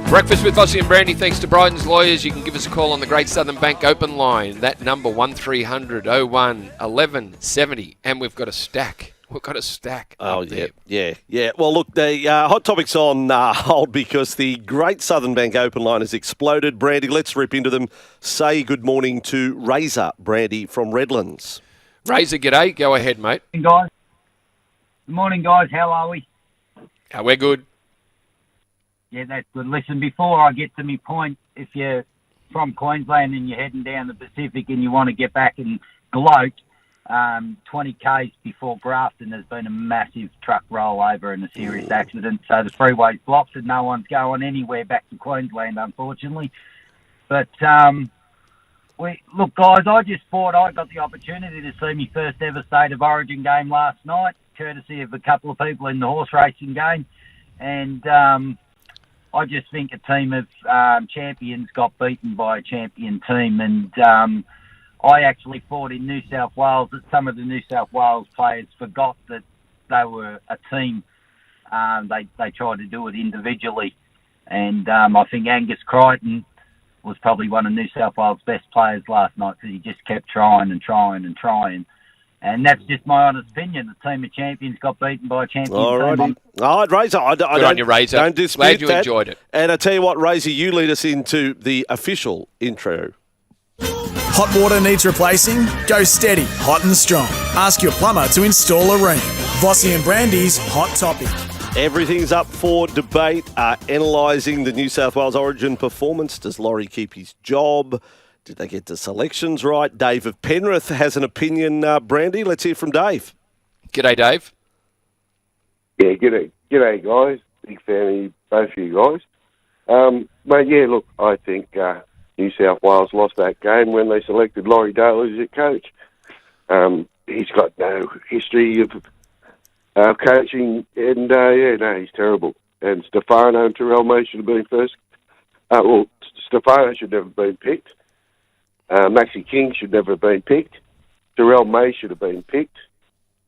Breakfast with Vossy and Brandy, thanks to Bryden's Lawyers. You can give us a call on the Great Southern Bank open line. That number, 1300 01 1170. And we've got a stack. Oh, yeah. Well, look, the hot topic's on hold because the Great Southern Bank open line has exploded. Brandy, let's rip into them. Say good morning to Razor, Brandy, from Redlands. Razor, g'day. Go ahead, mate. Good morning, guys. How are we? We're good. Yeah, that's good. Listen, before I get to my point, if you're from Queensland and you're heading down the Pacific and you want to get back and gloat, 20 k's before Grafton there's been a massive truck rollover and a serious accident. So the freeway's blocked and no one's going anywhere back to Queensland, unfortunately. But look, guys, I just thought I got the opportunity to see my first ever State of Origin game last night, courtesy of a couple of people in the horse racing game. And I just think a team of champions got beaten by a champion team. And I actually thought in New South Wales that some of the New South Wales players forgot that they were a team. They tried to do it individually. And I think Angus Crichton was probably one of New South Wales' best players last night because he just kept trying. And that's just my honest opinion. The team of champions got beaten by a champion team. All right, Razor. I on you, Razor. Don't dispute Glad you that. enjoyed it. And I tell you what, Razor, you lead us into the official intro. Hot water needs replacing? Go steady, hot and strong. Ask your plumber to install a ream. Vossy and Brandy's Hot Topic. Everything's up for debate. Analysing the New South Wales Origin performance. Does Laurie keep his job? Did they get the selections right? Dave of Penrith has an opinion. Brandy, let's hear from Dave. G'day, Dave. Yeah, g'day, guys. Big fan of both of you guys. Mate, yeah, look, I think New South Wales lost that game when they selected Laurie Dale as their coach. He's got no history of coaching, and he's terrible. And Stefano and Terrell May should have been first. Stefano should never have been picked. Maxi King should never have been picked. Terrell May should have been picked.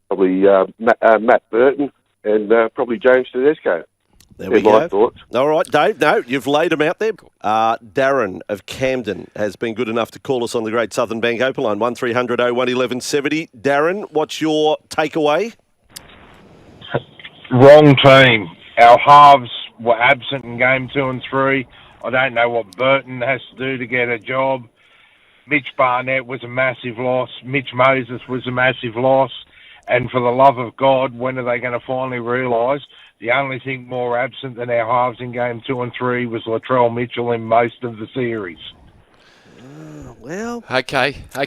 Probably Matt Burton and probably James Tedesco. There we go. Thoughts. All right, Dave. No, you've laid them out there. Darren of Camden has been good enough to call us on the Great Southern Bank open line, 1300 01 1170. Darren, what's your takeaway? Wrong team. Our halves were absent in game 2 and 3. I don't know what Burton has to do to get a job. Mitch Barnett was a massive loss. Mitch Moses was a massive loss. And for the love of God, when are they going to finally realise the only thing more absent than our halves in game 2 and 3 was Latrell Mitchell in most of the series? Well, okay. I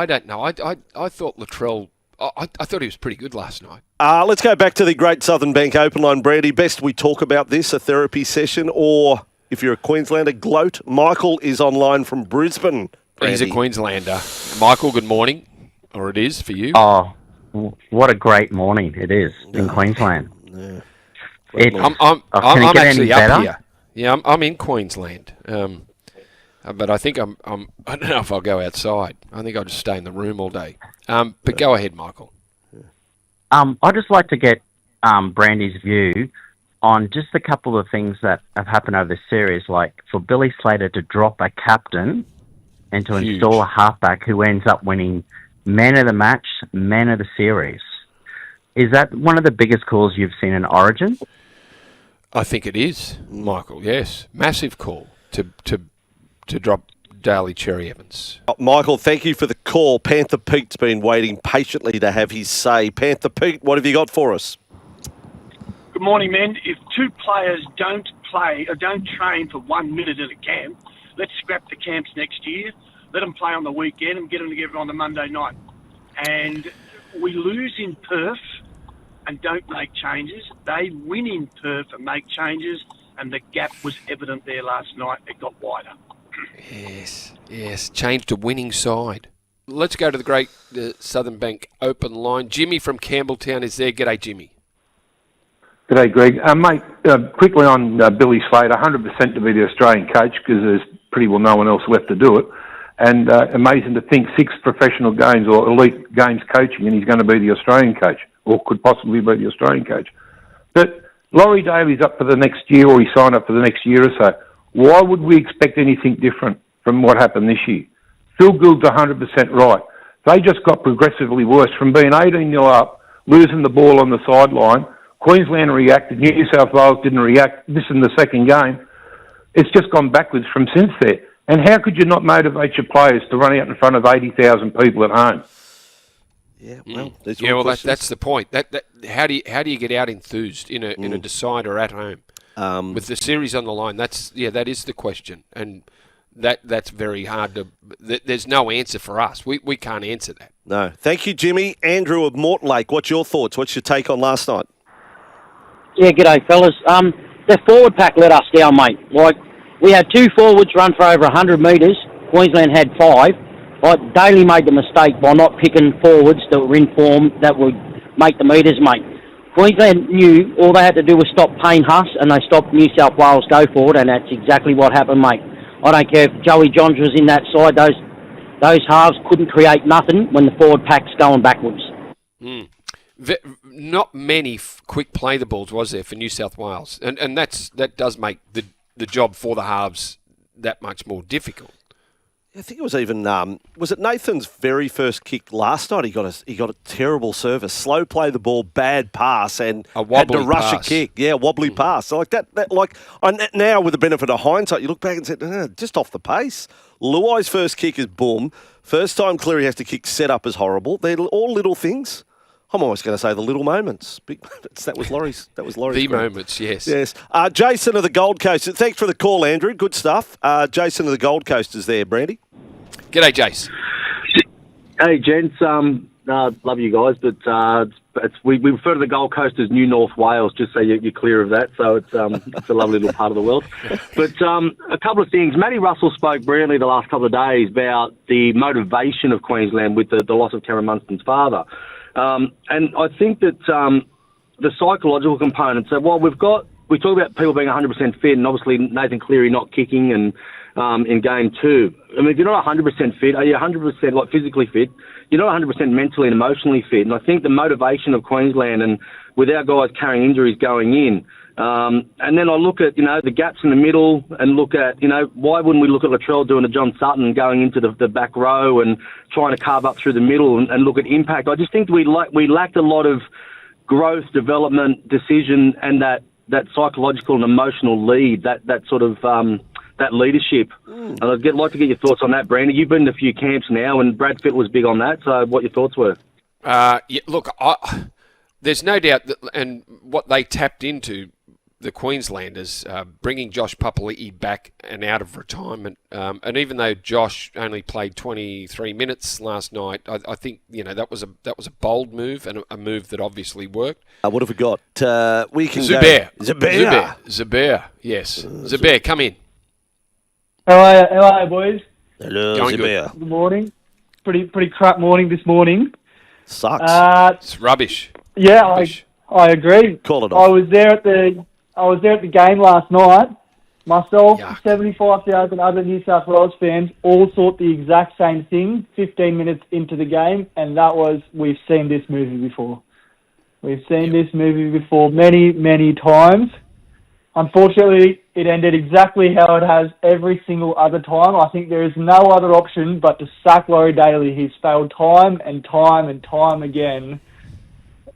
don't know. I thought Latrell. I thought he was pretty good last night. Let's go back to the Great Southern Bank open line, Brandy. Best we talk about this, a therapy session, or if you're a Queenslander, gloat. Michael is online from Brisbane. Brandy. He's a Queenslander. Michael, good morning, or it is for you. Oh, what a great morning it is in Queensland. Yeah. I'm actually up here. Yeah, I'm in Queensland. But I think I don't know if I'll go outside. I think I'll just stay in the room all day. But go ahead, Michael. I'd just like to get Brandy's view on just a couple of things that have happened over this series, like for Billy Slater to drop a captain and to install a halfback who ends up winning man of the match, man of the series. Is that one of the biggest calls you've seen in Origin? I think it is, Michael, yes. Massive call to drop Daly Cherry Evans. Michael, thank you for the call. Panther Peak's been waiting patiently to have his say. Panther Peak, what have you got for us? Good morning, men. If two players don't play or don't train for 1 minute at a camp, let's scrap the camps next year. Let them play on the weekend and get them together on the Monday night. And we lose in Perth and don't make changes. They win in Perth and make changes, and the gap was evident there last night. It got wider. Yes. Change to winning side. Let's go to the Great Southern Bank open line. Jimmy from Campbelltown is there. G'day, Jimmy. G'day, Greg. Mate, quickly on Billy Slater, 100% to be the Australian coach because there's pretty well no one else left to do it. And amazing to think 6 professional games or elite games coaching and he's going to be the Australian coach or could possibly be the Australian coach. But Laurie Daly's up for the next year, or he signed up for the next year or so. Why would we expect anything different from what happened this year? Phil Gould's 100% right. They just got progressively worse from being 18-0 up, losing the ball on the sideline. Queensland reacted. New South Wales didn't react. This in the second game. It's just gone backwards from since there. And how could you not motivate your players to run out in front of 80,000 people at home? Yeah, well, that's the point. How do you get out enthused in a decider at home with the series on the line? That is the question, and that's very hard to. There's no answer for us. We can't answer that. No, thank you, Jimmy. Andrew of Morton Lake. What's your thoughts? What's your take on last night? Yeah, g'day, fellas. The forward pack let us down, mate. Like, we had 2 forwards run for over 100 metres. Queensland had 5. Like, Daly made the mistake by not picking forwards that were in form that would make the metres, mate. Queensland knew all they had to do was stop Payne Huss, and they stopped New South Wales go forward, and that's exactly what happened, mate. I don't care if Joey Johns was in that side. Those halves couldn't create nothing when the forward pack's going backwards. Not many quick play the balls was there for New South Wales, and that does make the job for the halves that much more difficult. I think it was even was it Nathan's very first kick last night? He got a terrible service, slow play the ball, bad pass, and had to rush a kick. Yeah, wobbly pass. So like that now with the benefit of hindsight, you look back and said, just off the pace. Luai's first kick is boom. First time Cleary has to kick set up is horrible. They're all little things. I'm always going to say the little moments, big moments. That was Laurie's. The moments, yes. Yes. Jason of the Gold Coast. Thanks for the call, Andrew. Good stuff. Jason of the Gold Coast is there, Brandy. G'day, Jace. Hey, gents. Love you guys, but we refer to the Gold Coast as New North Wales, just so you're clear of that. So it's a lovely little part of the world. But a couple of things. Matty Russell spoke brilliantly the last couple of days about the motivation of Queensland with the loss of Cameron Munster's father. And I think that the psychological component, so while we talk about people being 100% fit, and obviously Nathan Cleary not kicking and in game 2. I mean, if you're not 100% fit, are you 100% like physically fit? You're not 100% mentally and emotionally fit. And I think the motivation of Queensland and with our guys carrying injuries going in, and then I look at, the gaps in the middle and look at, why wouldn't we look at Latrell doing a John Sutton going into the back row and trying to carve up through the middle and look at impact. I just think we lacked a lot of growth, development, decision, and that psychological and emotional lead, that sort of that leadership. And I'd like to get your thoughts on that, Brandy. You've been to a few camps now, and Brad Fitt was big on that. So what your thoughts were? Look, there's no doubt that, and what they tapped into, the Queenslanders, bringing Josh Papali'i back and out of retirement. And even though Josh only played 23 minutes last night, I think that was a bold move and a move that obviously worked. What have we got? We can Zubair. Go. Zubair. Yes. Zubair, come in. How are you, boys? Hello, Going Zubair. Good morning. Pretty crap morning this morning. Sucks. It's rubbish. Yeah, Rubbish. I agree. Call it off. I was there at the game last night. Myself, 75,000 other New South Wales fans all thought the exact same thing 15 minutes into the game, and that was, we've seen this movie before. We've seen this movie before many, many times. Unfortunately, it ended exactly how it has every single other time. I think there is no other option but to sack Laurie Daly. He's failed time and time and time again.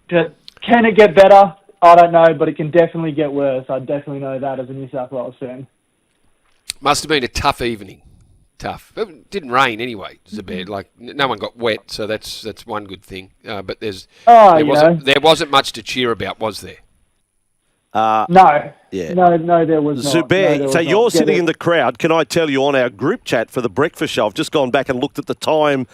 Can it get better? I don't know, but it can definitely get worse. I definitely know that as a New South Wales fan. Must have been a tough evening. Tough. It didn't rain anyway, Zubair. Like, no one got wet, so that's one good thing. But there wasn't much to cheer about, was there? No, there was not. Zubair, so you're sitting in the crowd. Can I tell you on our group chat for the breakfast show, I've just gone back and looked at the time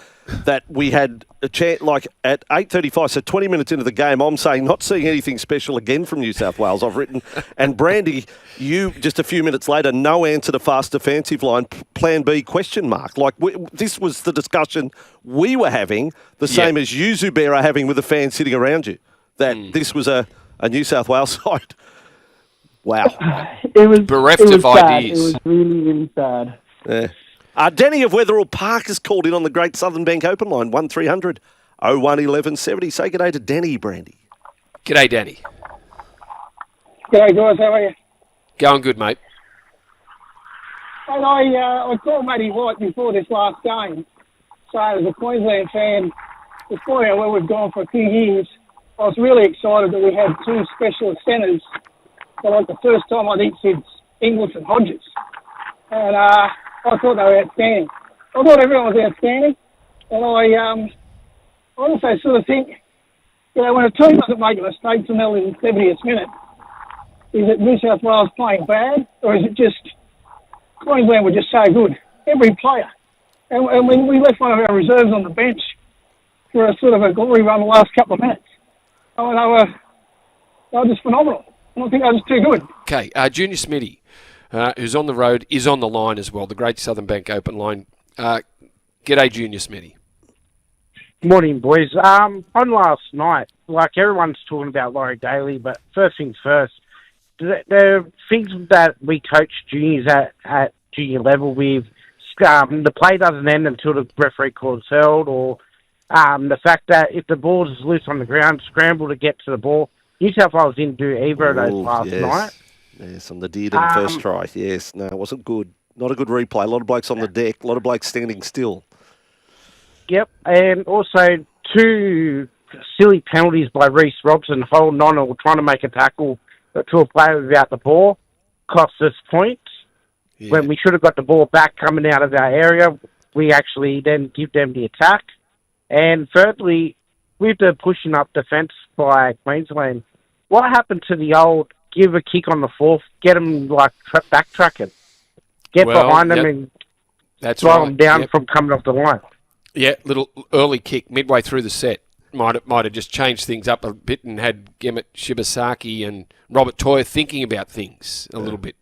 that we had a chance, like at 8:35, so 20 minutes into the game, I'm saying not seeing anything special again from New South Wales, I've written. And Brandy, you just a few minutes later, no answer to fast defensive line, plan B question mark. Like this was the discussion we were having, the same as you, Zubair, are having with the fans sitting around you, that this was a New South Wales side. Wow. It was bereft of ideas. It was really, really sad. Yeah. Danny of Wetherill Park has called in on the Great Southern Bank Open line, 1300 01 1170. Say good day to Danny, Brandy. G'day, Danny. G'day guys, how are you? Going good, mate. And I called Matty White before this last game. So as a Queensland fan, despite how well we've gone for a few years, I was really excited that we had two specialist centres for like the first time I think since Inglis and Hodges. And I thought they were outstanding. I thought everyone was outstanding. And I also sort of think, when a team doesn't make a mistake in the 70th minute, is it New South Wales playing bad, or is it just Queensland were just so good? Every player. And when we left one of our reserves on the bench for a sort of a glory run the last couple of minutes, they were just phenomenal. I don't think they were just too good. Okay, Junior Smitty, who's on the road, is on the line as well, the Great Southern Bank Open line. G'day, Junior Smitty. Morning, boys. On last night, like everyone's talking about Laurie Daly, but first things first, the things that we coach juniors at junior level with, the play doesn't end until the referee calls held, or the fact that if the ball is loose on the ground, scramble to get to the ball. New South Wales didn't do either of those last night. Yes, on the Dearden first try. Yes, no, it wasn't good. Not a good replay. A lot of blokes on the deck, a lot of blokes standing still. Yep, and also two silly penalties by Reece Robson holding on or trying to make a tackle to a player without the ball cost us points. Yeah. When we should have got the ball back coming out of our area, we actually then give them the attack. And thirdly, with the pushing up defence by Queensland, what happened to the old give a kick on the fourth, get them backtracking, get behind them and slow them down from coming off the line? Yeah, little early kick midway through the set. Might have just changed things up a bit and had Gemmet Shibasaki and Robert Toyer thinking about things a little bit.